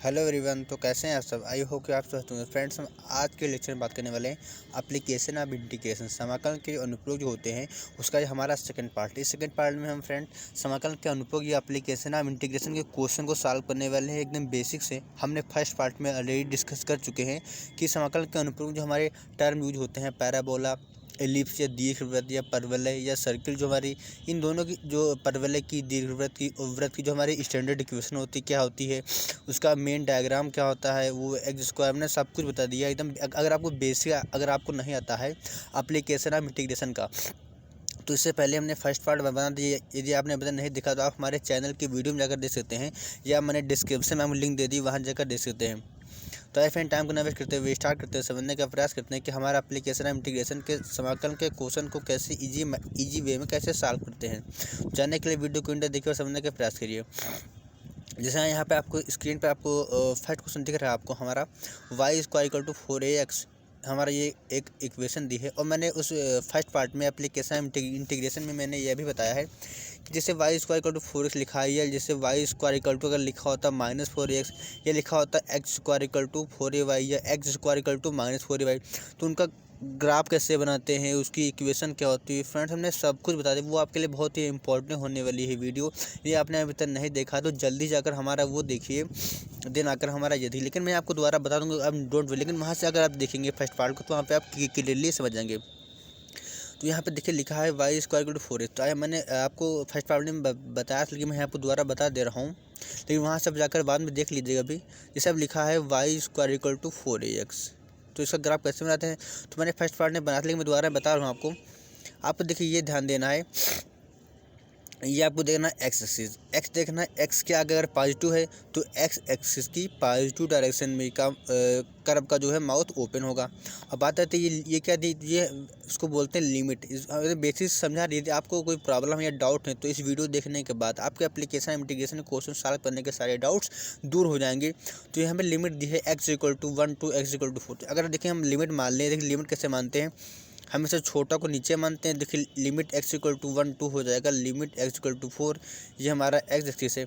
Hello everyone. तो कैसे हैं आप सब? आई होप कि आप स्वस्थ होंगे। फ्रेंड्स, हम आज के लेक्चर में बात करने वाले हैं एप्लीकेशन ऑफ इंटीग्रेशन। समाकलन के अनुप्रयोग जो होते हैं उसका ये हमारा सेकंड पार्ट। इस सेकंड पार्ट में हम फ्रेंड समाकलन के अनुप्रयोग या एप्लीकेशन ऑफ इंटीग्रेशन के क्वेश्चन को सॉल्व करने वाले हैं एकदम बेसिक से। हमने फर्स्ट पार्ट में ऑलरेडी डिस्कस कर चुके हैं कि समाकलन के अनुप्रयोग जो हमारे टर्म यूज होते हैं, पैराबोला, एलिप्स या दीर्घवृत्त या परवलय या सर्किल, जो हमारी इन दोनों की जो परवलय की, दीर्घवृत्त की, उपवृत्त की जो हमारी स्टैंडर्ड इक्वेशन होती क्या होती है, उसका मेन डायग्राम क्या होता है, वो एक्स स्क्वायर, हमने सब कुछ बता दिया एकदम। अगर आपको बेसिक अगर आपको नहीं आता है एप्लीकेशन ऑफ इंटीग्रेशन का, तो इससे पहले हमने फर्स्ट पार्ट बना दिया। यदि आपने अभी तक नहीं देखा तो आप हमारे चैनल की वीडियो में जाकर देख सकते हैं, या मैंने डिस्क्रिप्शन में हम लिंक दे दी, वहाँ जाकर देख सकते हैं। तो ऐसे टाइम को ना वेस्ट करते हुए स्टार्ट करते हैं, समझने का प्रयास करते हैं कि हमारा एप्लीकेशन ऑफ इंटीग्रेशन के समाकलन के क्वेश्चन को कैसे इजी वे में कैसे सॉल्व करते हैं। जानने के लिए वीडियो को इंटर देखिए और समझने का प्रयास करिए। जैसे यहाँ पे आपको स्क्रीन पे आपको फर्स्ट क्वेश्चन दिख रहा है आपको हमारा y square equal to 4ax, हमारा ये एक इक्वेशन दी है। और मैंने उस फर्स्ट पार्ट में एप्लीकेशन इंटीग्रेशन में मैंने यह भी बताया है कि जैसे y square equal to 4x लिखा है, या जैसे y स्क्वायर इक्वल टू अगर लिखा होता -4x, या लिखा होता x square equal to 4ay या x square equal to -4ay, तो उनका ग्राफ कैसे बनाते हैं, उसकी इक्वेशन क्या होती है, फ्रेंड्स हमने सब कुछ बता दिया। वो आपके लिए बहुत ही इंपॉर्टेंट होने वाली है वीडियो। ये आपने अभी तक नहीं देखा तो जल्दी जाकर हमारा वो देखिए, देन आकर हमारा ये देखिए। लेकिन मैं आपको दोबारा बता दूंगा, अब डोंट वरी। लेकिन वहाँ से अगर आप देखेंगे फर्स्ट पार्ट को तो वहाँ पे आप क्लियरली समझ जाएंगे। तो यहाँ पे देखिए लिखा है y square equal to 4x। तो मैंने आपको फर्स्ट पार्ट में बताया था, लेकिन मैं आपको दोबारा बता दे रहा हूँ, लेकिन वहाँ से जाकर बाद में देख लीजिएगा। अभी जैसे अब लिखा है y square equal to 4ax, तो इसका ग्राफ कैसे बनाते हैं तो मैंने फर्स्ट पार्ट में बनाया था, लेकिन मैं दोबारा बता रहा हूँ आपको। आपको देखिए ये ध्यान देना है, ये आपको देखना है एक्स एक्सिस, एक्स देखना है। एक्स के आगे अगर पॉजिटिव है तो एक्स एक्सिस की पॉजिटिव डायरेक्शन में का कर्व का जो है माउथ ओपन होगा। अब बात आती है ये क्या दी, ये इसको बोलते हैं लिमिट। बेसिस समझा रही थी। आपको कोई प्रॉब्लम या डाउट है तो इस वीडियो देखने के बाद आपके एप्लीकेशन इंटीग्रेशन क्वेश्चन सॉल्व करने के सारे डाउट्स दूर हो जाएंगे। तो यहाँ पर लिमिट दी है x equal to 1 to x equal to 4। अगर देखिए हम लिमिट मान लें, देखिए लिमिट कैसे मानते हैं, हमेशा छोटा को नीचे मानते हैं। देखिए लिमिट एक्स इक्वल टू 1 2 हो जाएगा, लिमिट एक्स इक्वल टू 4, ये हमारा एक्स एक्सिस है।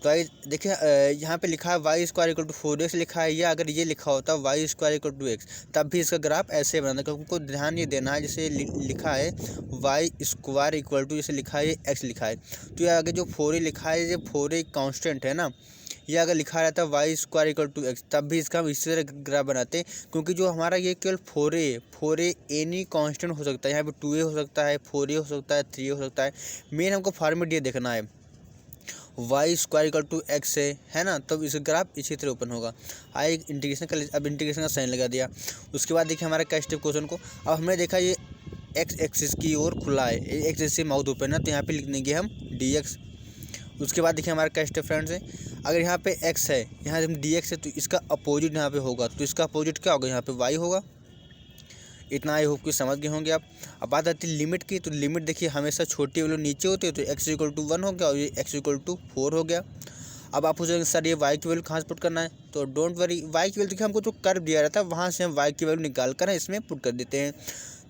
तो आई देखिए यहाँ पे लिखा है y square equal to 4x लिखा है, या अगर ये लिखा होता y square equal to x, तब भी इसका ग्राफ ऐसे बनाना, क्योंकि उनको ध्यान ये देना है। जैसे लिखा है वाई स्क्वायर इक्वल टू, जैसे लिखा है x लिखा है, तो ये आगे जो 4a लिखा है, ये 4a कांस्टेंट है ना, ये अगर लिखा रहता है y square equal to x, तब भी इसका हम इसी तरह ग्राफ बनाते हैं। क्योंकि जो हमारा ये केवल 4a एनी कांस्टेंट हो सकता है, यहाँ पे 2a हो सकता है, 4a हो सकता है, 3a हो सकता है। मेन हमको फॉर्मेट ये देखना है, y square equal to x है ना, तब इस ग्राफ इसी तरह ओपन होगा। आए इंटीग्रेशन का, अब इंटीग्रेशन का साइन लगा दिया। उसके बाद देखिए हमारा क्या स्टेप क्वेश्चन को, अब हमने देखा ये एक्स एक्सिस की ओर खुला है, एक्स एक्सिस से माउथ ओपन है, तो यहाँ पे लिख देंगे हम dx। उसके बाद देखिए हमारा क्या स्टेप फ्रेंड्स है, अगर यहाँ पे x है, यहाँ हम dx है, तो इसका अपोजिट यहाँ पे होगा, तो इसका अपोजिट क्या होगा, यहाँ पे y होगा। इतना आई होप कि समझ गए होंगे आप। अब बात आती है लिमिट की, तो लिमिट देखिए हमेशा छोटी वैल्यू नीचे होती है, तो x इक्वल टू 1 हो गया और ये x इक्वल टू 4 हो गया। अब आप पूछेंगे सर ये y की वैल्यू कहाँ से पुट करना है, तो डोंट वरी, y की वैल्यू देखिए हमको जो कर्व दिया रहता है वहाँ से हम y की वैल्यू निकाल कर इसमें पुट कर देते हैं।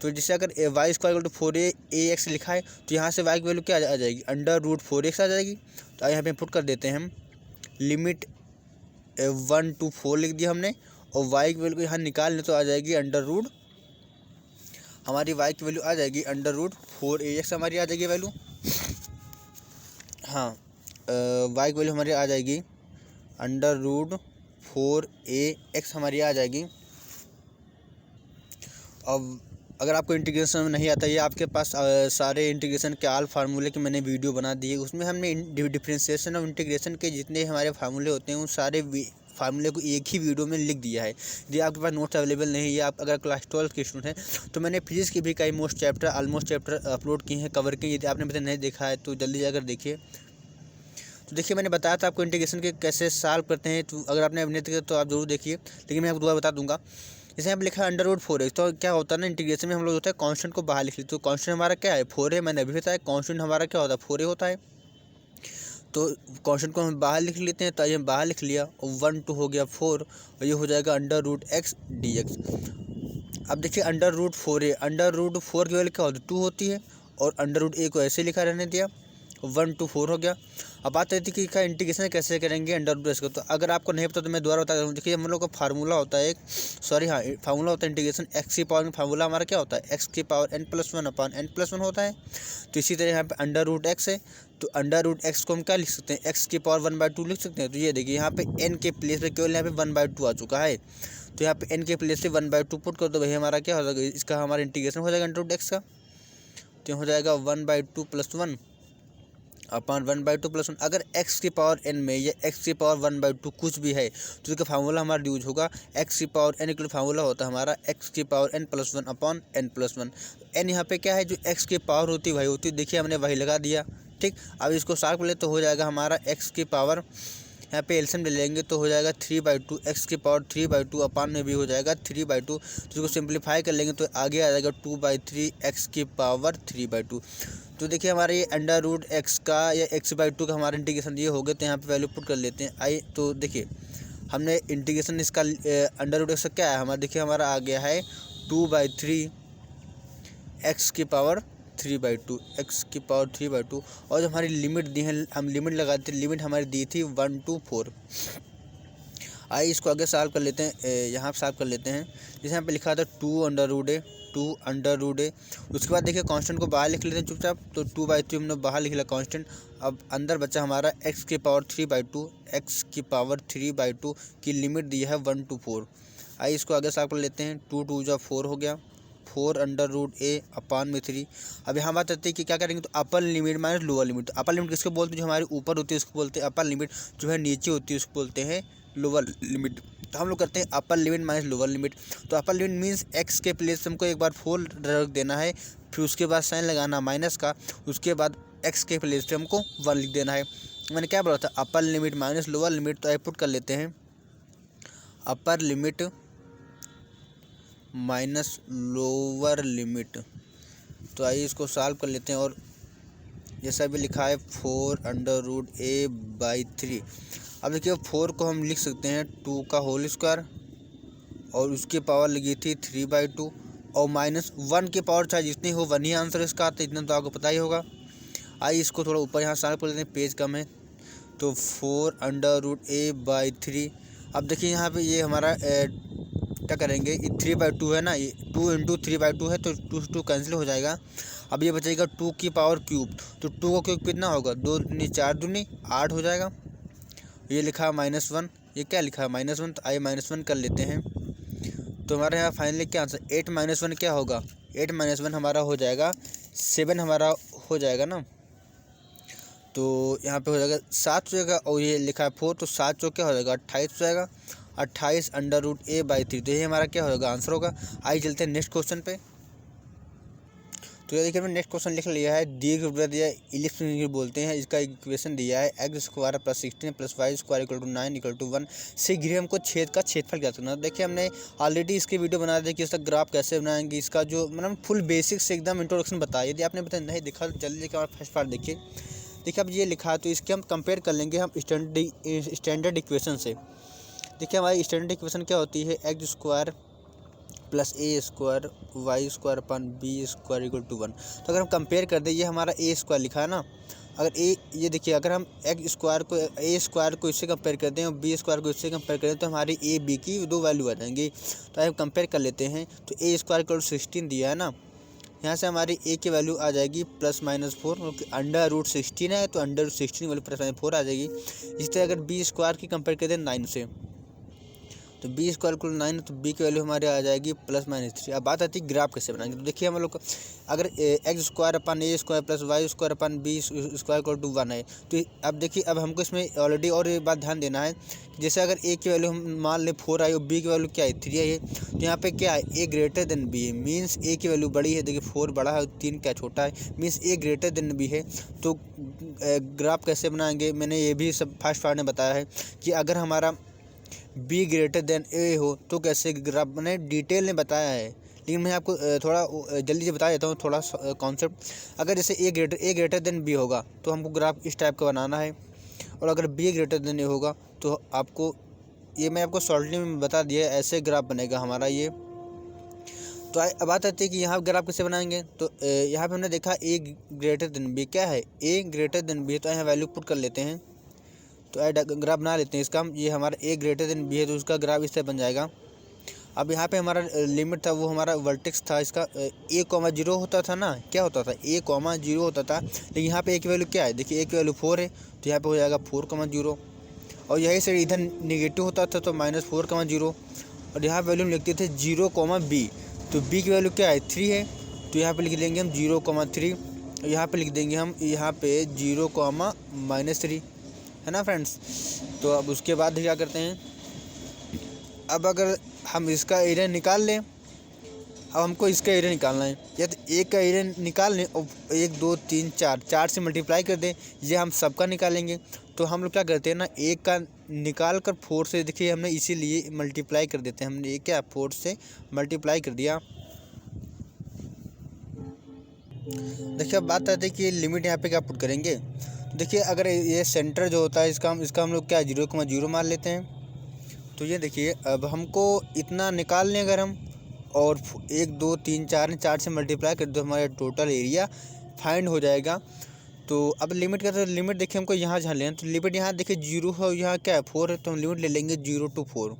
तो जैसे अगर y square equal to 4ax लिखा है, तो यहाँ से y की वैल्यू क्या आ जाएगी, √4x आ जाएगी। तो यहाँ पे पुट कर देते हैं हम, लिमिट 1 to 4 लिख दिया हमने, और y की वैल्यू को यहाँ निकाल लें तो आ जाएगी हमारी y की वैल्यू आ जाएगी √4ax हमारी आ जाएगी वैल्यू। हाँ, y की वैल्यू हमारी आ जाएगी √4ax हमारी आ जाएगी। अब अगर आपको इंटीग्रेशन में नहीं आता, ये आपके पास सारे इंटीग्रेशन के आल फार्मूले की मैंने वीडियो बना दी है, उसमें हमने डिफरेंशिएशन और इंटीग्रेशन के जितने हमारे फार्मूले होते हैं उन सारे फार्मूले को एक ही वीडियो में लिख दिया है। यदि आपके पास नोट्स अवेलेबल नहीं है, आप अगर क्लास 12 के स्टूडेंट हैं, तो मैंने फिजिक्स की भी कई ऑलमोस्ट चैप्टर अपलोड किए हैं, कवर किए। यदि आपने नहीं देखा है तो जल्दी जाकर देखिए। तो देखिए मैंने बताया था आपको इंटीग्रेशन के कैसे सॉल्व करते हैं, तो अगर आपने अभी नहीं देखा तो आप जरूर देखिए, लेकिन मैं आपको दोबारा बता दूंगा। जैसे यहाँ पर लिखा है √4x, तो क्या होता है ना, इंटीग्रेशन में हम लोग होता है कांस्टेंट को बाहर लिख लेते, तो कांस्टेंट हमारा क्या है 4 है, मैंने अभी बताया कांस्टेंट हमारा क्या होता है 4 होता है। तो कांस्टेंट को हम बाहर लिख लेते हैं, तो ये हम बाहर लिख लिया, और 1 2 हो गया 4, और ये हो जाएगा √x dx। अब देखिए √4a, √4 की वैल्यू क्या होती है 2 होती है, और √a को ऐसे लिखा रहने दिया, 1 to 4 हो गया। अब बात रहती है कि इसका इंटीग्रेशन कैसे करेंगे अंडर रूट एक्स का। तो अगर आपको नहीं पता तो मैं दोबारा बता दूँ। देखिए हम लोग का फार्मूला होता है फार्मूला होता है इंटीग्रेशन एक्स की पावर में। फार्मूला हमारा क्या होता है, एक्स की पावर n+1 अपॉन n+1 होता है। तो इसी तरह यहाँ पे अंडर रूट एक्स है, तो अंडर रूट एक्स को हम क्या लिख सकते हैं, एक्स की पावर 1/2 लिख सकते हैं। तो ये देखिए यहाँ पे n के प्लेस पे केवल यहाँ पे 1/2 आ चुका है, तो यहाँ पे n के प्लेस पे 1/2 पुट कर दो भाई, हमारा क्या हो जाएगा, इसका हमारा इंटीग्रेशन हो जाएगा अंडर रूट एक्स का। तो हो जाएगा 1/2 + 1 अपॉन 1/2 + 1। अगर x की पावर n में या x की पावर 1/2 कुछ भी है तो इसका फार्मूला हमारा यूज होगा x की पावर n इक्वल फार्मूला होता है हमारा x की power n+1 upon n+1। n यहाँ पे क्या है, जो x की पावर होती है वही होती है। देखिए हमने वही लगा दिया, ठीक। अब इसको साफ ले तो हो जाएगा हमारा x की पावर, यहाँ पे एलसीएम ले लेंगे तो हो जाएगा 3/2, एक्स की पावर 3/2 अपान में भी हो जाएगा 3/2। तो इसको सिंप्लीफाई कर लेंगे तो आगे आ जाएगा 2/3 एक्स की पावर 3/2। तो देखिए हमारे ये अंडर रूट एक्स का या x/2 का हमारा इंटीग्रेशन ये हो गया। तो यहाँ पे वैल्यू पुट कर लेते हैं आई। तो देखिए हमने इंटीग्रेशन इसका अंडर रूट एक्स का क्या है हमारा, देखिए हमारा आ गया है 2/3 एक्स की पावर 3/2, एक्स की पावर 3/2। और जो हमारी लिमिट दी है, हम लिमिट लगाते, लिमिट हमारी दी थी 1 to 4। आइए इसको आगे सॉल्व कर लेते हैं, यहाँ पे सॉल्व कर लेते हैं। जैसे यहाँ पे लिखा था 2√a, उसके बाद देखिए कांस्टेंट को बाहर लिख लेते हैं चुपचाप। तो 2/3 हमने बाहर लिख लिया कांस्टेंट। अब अंदर बचा हमारा एक्स की पावर 3/2, एक्स की पावर 3/2 की लिमिट दी है 1 to 4। आइए इसको आगे सॉल्व कर लेते हैं। 2 2 जा 4 हो गया, 4√a अपान में 3। अब यहाँ बात आती है कि क्या करेंगे, तो upper limit minus lower limit. तो अपर लिमिट किसको बोलते हैं, जो हमारे ऊपर होती है उसको बोलते हैं अपर लिमिट, जो है नीचे होती है उसको बोलते हैं लोअर लिमिट। तो हम लोग करते हैं upper limit minus lower limit. तो अपर लिमिट मीन्स एक्स के प्लेस हमको एक बार 4 रख देना है, फिर उसके बाद साइन लगाना माइनस का, उसके बाद एक्स के प्लेस पे हमको 1 लिख देना है। मैंने क्या बोला था, upper limit minus lower limit. तो पुट कर लेते हैं upper limit minus lower limit. तो आइए इसको सॉल्व कर लेते हैं। और जैसा भी लिखा है 4√a/3। अब देखिए 4 को हम लिख सकते हैं 2 का होल स्क्वायर, और उसकी पावर लगी थी 3/2, और माइनस 1 की पावर चाहे जितनी हो 1 ही आंसर इसका आता है, इतना तो आपको पता ही होगा। आइए इसको थोड़ा ऊपर यहाँ सॉल्व कर लेते हैं, पेज कम है। तो 4√a/3। अब देखिए यहाँ पे ये हमारा क्या करेंगे, ये 3/2 है ना, ये 2 × 3/2 है, तो 2 2 कैंसिल हो जाएगा। अब ये बचेगा 2 की पावर क्यूब। तो 2 का क्यूब कितना होगा, 2 दूनी 4 दूनी 8 हो जाएगा। ये लिखा है -1, ये क्या लिखा है -1। तो आइए -1 कर लेते हैं। तो हमारे यहाँ फाइनली क्या आंसर, 8 - 1 क्या होगा, 8 - 1 हमारा हो जाएगा 7 हमारा हो जाएगा ना। तो यहाँ पे हो जाएगा 7 हो जाएगा, और ये लिखा है 4, तो 7 चौक क्या हो जाएगा 28 हो जाएगा, 28 √a/3। तो ये हमारा क्या होगा, आंसर होगा। आइए चलते हैं नेक्स्ट क्वेश्चन पे। तो ये देखिए हमने नेक्स्ट क्वेश्चन लिख लिया है। दीर्घवृत्त या इलिप्स बोलते हैं, इसका इक्वेशन दिया है x² + 16 + y² = 9 = 1। शीघ्र हमको छेद का क्षेत्रफल ज्ञात करना। देखिए हमने ऑलरेडी इसकी वीडियो बना दी कि इसका ग्राफ कैसे बनाएंगे, इसका जो मतलब फुल बेसिक से एकदम इंट्रोडक्शन बताया। यदि आपने बताया नहीं देखा तो जल्दी देखिए, फर्स्ट पार्ट देखिए। देखिए अब ये लिखा है, तो इसके हम कंपेयर कर लेंगे हम स्टैंडर्ड इक्वेशन से। देखिए हमारी स्टैंडर्ड इक्वेशन क्या होती है, x² + a² y² अपान b² = 1। तो अगर हम कंपेयर कर दें, ये हमारा a² लिखा है ना, अगर ये देखिए अगर हम x² को a² को इससे कंपेयर करते हैं और b² को इससे कंपेयर करें तो हमारी a b की 2 वैल्यू आ जाएंगी। तो हम कंपेयर कर लेते हैं। तो a² = 16 दिया है ना, यहाँ से हमारी a की वैल्यू आ जाएगी +-4, क्योंकि अंडर√16 है तो अंडर√16 की वैल्यू +-4 आ जाएगी। इसी तरह अगर b² की कंपेयर करते हैं 9 से, तो b² = 9, तो b की वैल्यू हमारे आ जाएगी +-3। अब बात आती है ग्राफ कैसे बनाएंगे। तो देखिए हम लोग अगर x² अपान a² + y² अपान b² = 1 है, तो अब देखिए अब हमको इसमें ऑलरेडी और एक बात ध्यान देना है, जैसे अगर a की वैल्यू हम मान लें 4 आई और b की वैल्यू क्या है 3 आई है, तो यहाँ पे क्या है a > b है, मीन्स a की वैल्यू बड़ी है। देखिए 4 बड़ा है, 3 क्या छोटा है, मीन्स a > b है। तो ग्राफ कैसे बनाएंगे, मैंने ये भी सब फर्स्ट पार्ट में बताया है कि अगर हमारा b > a हो तो कैसे ग्राफ मैंने डिटेल में बताया है, लेकिन मैं आपको थोड़ा जल्दी से बता देता हूँ थोड़ा कॉन्सेप्ट। अगर जैसे a > b होगा तो हमको ग्राफ इस टाइप का बनाना है, और अगर b > a होगा तो आपको ये मैं आपको शॉर्टली में बता दिया, ऐसे ग्राफ बनेगा हमारा ये। तो अब बात आती है कि यहाँ ग्राफ कैसे बनाएंगे। तो यहाँ पे हमने देखा ए ग्रेटर देन बी, क्या है ए ग्रेटर देन बी, तो यहाँ वैल्यू पुट कर लेते हैं। तो ग्राफ बना लेते हैं इसका हम, ये हमारा ए ग्रेटर देन बी है तो उसका ग्राफ इससे बन जाएगा। अब यहाँ पे हमारा लिमिट था वो हमारा वर्टेक्स था इसका ए कॉमा 0 होता था ना, क्या होता था ए कॉमा 0 होता था, लेकिन यहाँ पे ए की वैल्यू क्या है, देखिए ए की वैल्यू 4 है तो यहाँ पे हो जाएगा 4,0। और यही से इधर निगेटिव होता था तो -4,0। और यहाँ वैल्यू हम लिखते थे 0,b, तो b की वैल्यू क्या है 3 है, तो यहाँ पे लिख देंगे हम 0,3। और यहाँ पे लिख देंगे हम यहाँ पे 0,-3 है ना फ्रेंड्स। तो अब उसके बाद क्या करते हैं, अब अगर हम इसका एरिया निकाल लें, अब हमको इसका एरिया निकालना है, या तो एक का एरिया निकाल लें और 1 2 3 4 से मल्टीप्लाई कर दें, ये हम सबका निकालेंगे। तो हम लोग क्या करते हैं ना, एक का निकाल कर 4 से, देखिए हमने इसीलिए मल्टीप्लाई कर देते हैं, हमने एक क्या 4 से मल्टीप्लाई कर दिया। देखिए अब बात आती है कि लिमिट यहाँ पे क्या पुट करेंगे। तो देखिए अगर ये सेंटर जो होता है इसका हम लोग क्या 0,0 मान लेते हैं। तो ये देखिए अब हमको इतना निकाल लें अगर हम, और 1 2 3 4 से मल्टीप्लाई कर दो, हमारा टोटल एरिया फाइंड हो जाएगा। तो अब लिमिट का, तो लिमिट देखिए हमको यहाँ जहाँ लेना, तो लिमिट यहाँ देखिए 0 है, यहाँ क्या है 4 है, तो हम लिमिट ले लेंगे 0 to 4।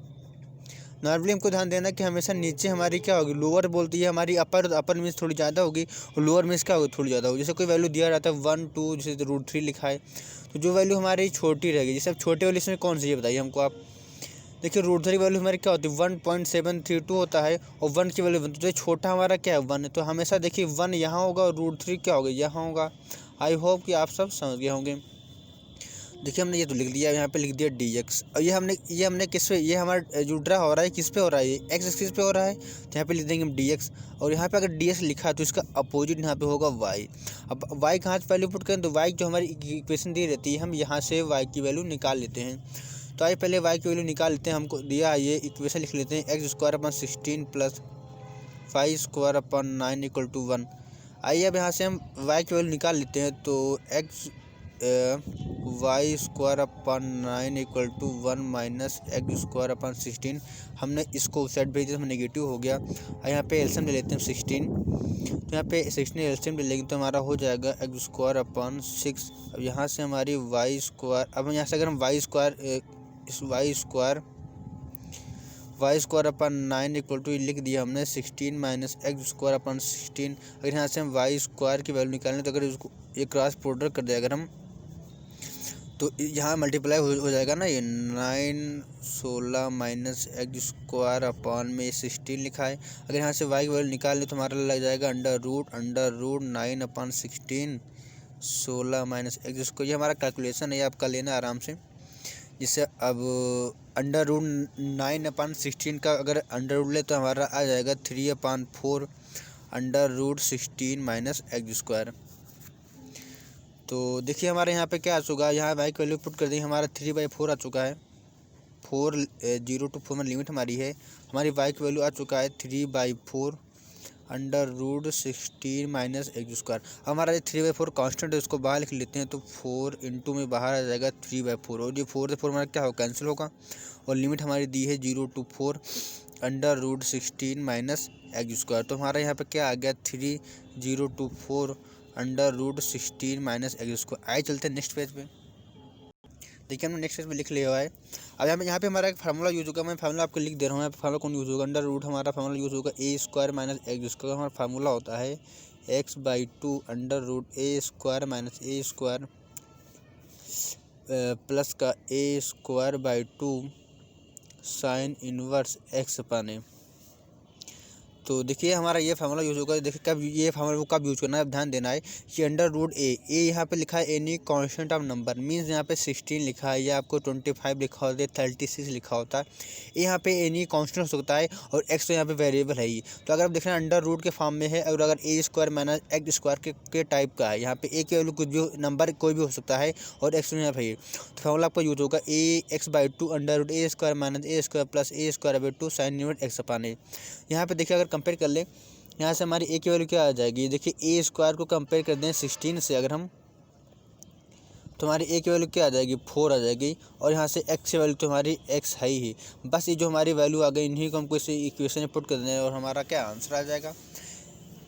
नॉर्मली हमको ध्यान देना कि हमेशा नीचे हमारी क्या होगी, लोअर बोलती है हमारी, अपर मीन्स थोड़ी ज़्यादा होगी और लोअर मीन्स क्या होगी थोड़ी ज़्यादा होगी। जैसे कोई वैल्यू दिया रहता है 1 2, जैसे √3 लिखा है, तो जो वैल्यू हमारी छोटी रहेगी, जैसे अब छोटे वाली इसमें कौन सी है बताइए हमको आप। देखिए √3 की वैल्यू हमारी क्या होती है 1.732 होता है, और 1 की वैल्यू 1, तो छोटा हमारा क्या है 1 है, तो हमेशा देखिए 1 यहाँ होगा और √3 क्या होगा यहाँ होगा। आई होप कि आप सब समझ गए होंगे। देखिए हमने ये तो लिख दिया, यहाँ पे लिख दिया dx, और ये हमने किस पे, ये हमारा जो ड्रा हो रहा है किस पे हो रहा है, ये एक्स एक्सिस पे हो रहा है, तो यहाँ पे लिख देंगे हम dx। और यहाँ पे अगर dx लिखा है तो इसका अपोजिट यहाँ पे होगा y। अब y कहाँ से वैल्यू पुट करें, तो y जो हमारी इक्वेशन दी रहती है हम यहाँ से y की वैल्यू निकाल लेते हैं। तो आइए पहले y की वैल्यू निकाल लेते हैं, हमको दिया ये इक्वेशन लिख लेते हैं x² + 16 + 5² / 9 = 1। आइए अब यहाँ से हम y की वैल्यू निकाल लेते हैं, तो y² / 9 = 1 - x² / 16। हमने इसको साइड भेज दिया, नेगेटिव हो गया। और यहाँ पे एलसीएम ले लेते हैं 16, तो यहाँ पे 16 एलसीएम ले लेंगे तो हमारा हो जाएगा x² / 6। अब यहाँ से हमारी y², अब यहाँ से अगर हम y² / 9 = लिख दिया हमने 16 - x² / 16। अगर यहाँ से हम y² की वैल्यू निकालें, तो अगर उसको ये क्रॉस प्रोडक्ट कर दिया अगर हम, तो यहाँ मल्टीप्लाई हो जाएगा ना, ये 9 16 - x² में 16 लिखा है। अगर यहाँ से y की वैल्यू निकाल लें तो हमारा लग जाएगा √9/16 16 - x²। ये हमारा कैलकुलेशन है, ये आप कर लेना आराम से। जिससे अब √9/16 का अगर अंडर रूट ले तो हमारा आ जाएगा 3/4 √16 - x²। तो देखिए हमारे यहाँ पे क्या आ चुका है, यहाँ y की वैल्यू पुट कर दी, हमारा 3/4 आ चुका है। 0 to 4 में लिमिट हमारी है, हमारी y की वैल्यू आ चुका है 3/4 √16 - x²। हमारा ये 3/4 कांस्टेंट है, उसको बाहर लिख लेते हैं, तो 4 इंटू में बाहर आ जाएगा 3/4, और ये 4 से 4 हमारा क्या होगा कैंसिल होगा। और लिमिट हमारी दी है 0 to 4 √16 - x²। तो हमारा यहाँ पे क्या आ गया 0 to 4 √16 - x²। आइए चलते हैं नेक्स्ट पेज पे। देखिए हमने नेक्स्ट पेज पे लिख लिया हुआ है। अब यहाँ पे हमारा एक फार्मूला यूज होगा, मैं फार्मूला आपको लिख दे रहा हूँ। यहाँ पे फार्मूला कौन यूज़ होगा, अंडर रूट हमारा फार्मूला यूज़ होगा a² - x²। हमारा फार्मूला होता है x/2 √a² - a² प्लस का a²/2 sin इनवर्स x/a। तो देखिए हमारा ये फार्मूला यूज़ होगा। देखिए कब ये फार्मूला को कब यूज़ करना है, ध्यान देना है कि √a यहाँ पे लिखा है any constant of number, means यहाँ पे 16 लिखा है, या आपको 25 लिखा होता है, 36 लिखा होता है। यहाँ पे एनी कांस्टेंट हो सकता है, और x तो यहाँ पे वेरिएबल है ही। तो अगर आप देख रहे हैं अंडर रूट के फॉर्म में है, और अगर a² - x² के टाइप का है, यहाँ पे a की वैल्यू कुछ भी नंबर कोई भी हो सकता है, और x यहाँ पे है, तो फार्मूला आपका यूज़ होगा ax/2 √a² - a² plus a²/2 sin inverse x/a। यहाँ पे देखिए अगर कंपेयर कर ले, यहाँ से हमारी a की वैल्यू क्या आ जाएगी, देखिए a² को कंपेयर कर दें 16 से अगर हम, तो हमारी ए की वैल्यू क्या आ जाएगी 4 आ जाएगी, और यहाँ से एक्स की वैल्यू तो हमारी एक्स है ही। बस ये जो हमारी वैल्यू आ गई इन्हीं को हमको इस इक्वेशन में पुट कर देना है और हमारा क्या आंसर आ जाएगा।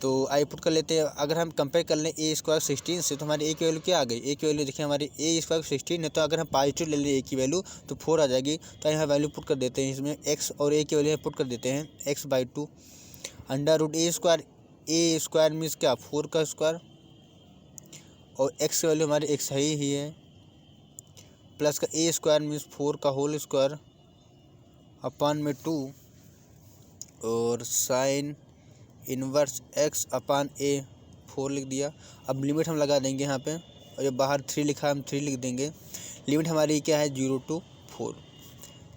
तो आई पुट कर लेते हैं। अगर हम कंपेयर कर लें ए स्क्वायर 16 से तो हमारी ए की वैल्यू क्या आ गई, ए की वैल्यू देखिए हमारी ए स्क्वायर 16 है, तो अगर हम पॉजिटिव ले लें ए की वैल्यू तो 4 आ जाएगी। तो यहाँ वैल्यू पुट कर देते हैं, इसमें एक्स और ए की वैल्यू पुट कर देते हैं x/2 अंडर रूट ए स्क्वायर मीन्स क्या 4 का स्क्वायर, और एक्स की वैल्यू हमारी एक्स ही है, प्लस का ए स्क्वायर मीन्स 4 का होल स्क्वायर अपान में 2, और साइन इनवर्स x अपान ए 4 लिख दिया। अब लिमिट हम लगा देंगे यहाँ पे, और जब बाहर 3 लिखा है हम 3 लिख देंगे। लिमिट हमारी क्या है 0 to 4।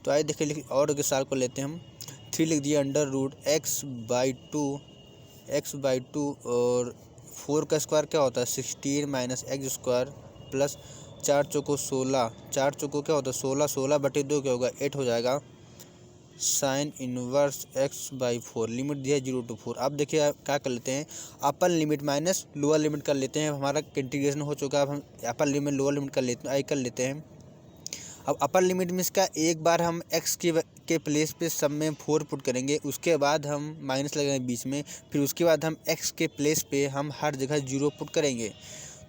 तो आइए देखिए और के साल को लेते हैं हम। 3 लिख दिया अंडर रूट x/2 और 4 का स्क्वायर क्या होता है 16 माइनस एक्स स्क्वायर प्लस 4 चौको 16, 4 चौको क्या होता है 16, 16/2 क्या होगा 8 हो जाएगा, साइन इनवर्स x/4। लिमिट दिया 0 to 4। अब देखिए क्या कर लेते हैं, upper limit minus lower limit कर लेते हैं। हमारा इंटीग्रेशन हो चुका है, अब हम अपर लिमिट लोअर लिमिट कर लेते हैं। अब अपर लिमिट में इसका एक बार हम x के प्लेस पे सब में 4 पुट करेंगे, उसके बाद हम माइनस लगाएंगे बीच में, फिर उसके बाद हम x के प्लेस पे हम हर जगह 0 पुट करेंगे।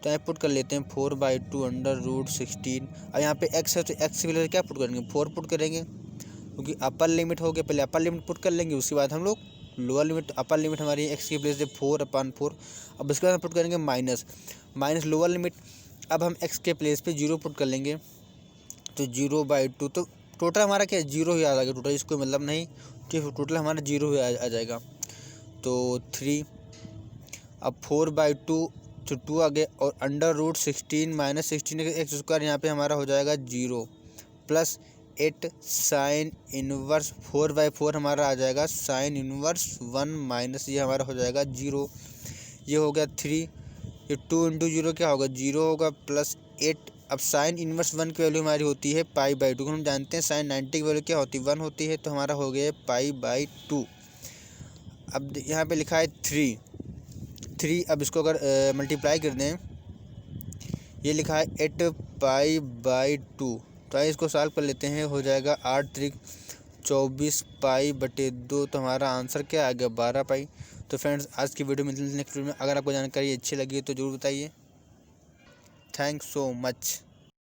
तो यहाँ पुट कर लेते हैं 4/2 अंडर रूट 16। और यहाँ पे x है तो x के प्लेस क्या पुट करेंगे 4 पुट करेंगे, क्योंकि अपर लिमिट हो गया, पहले अपर लिमिट पुट कर लेंगे उसके बाद हम लोग लोअर लिमिट। अपर लिमिट हमारी एक्स की प्लेस से 4/4। अब इसके बाद हम पुट करेंगे माइनस लोअर लिमिट। अब हम एक्स के प्लेस पे 0 पुट कर लेंगे, तो 0/2। तो टोटल हमारा क्या 0 ही आ जाएगा, टोटल इसको मतलब नहीं कि टोटल हमारा 0 ही आ जाएगा। तो 3, अब 4/2 तो 2 आ गए, और under root 16 minus 16 x square यहाँ पे हमारा हो जाएगा 0 प्लस 8 साइन इनवर्स 4/4 हमारा आ जाएगा साइन इनवर्स 1 माइनस ये हमारा हो जाएगा 0। ये हो गया 3, ये 2 × 0 क्या होगा 0 होगा, प्लस 8। अब साइन इनवर्स 1 की वैल्यू हमारी होती है π/2, हम जानते हैं साइन 90 की वैल्यू क्या होती है 1 होती है, तो हमारा हो गया π/2। अब यहाँ पे लिखा है 3। अब इसको अगर मल्टीप्लाई कर दें, ये लिखा है 8π/2। तो आइए इसको सॉल्व कर लेते हैं, हो जाएगा 8×3 24 π/2। तो हमारा आंसर क्या आ गया 12 π। तो फ्रेंड्स आज की वीडियो में नेक्स्ट वीडियो में अगर आपको जानकारी अच्छी लगी तो ज़रूर बताइए। Thanks so much.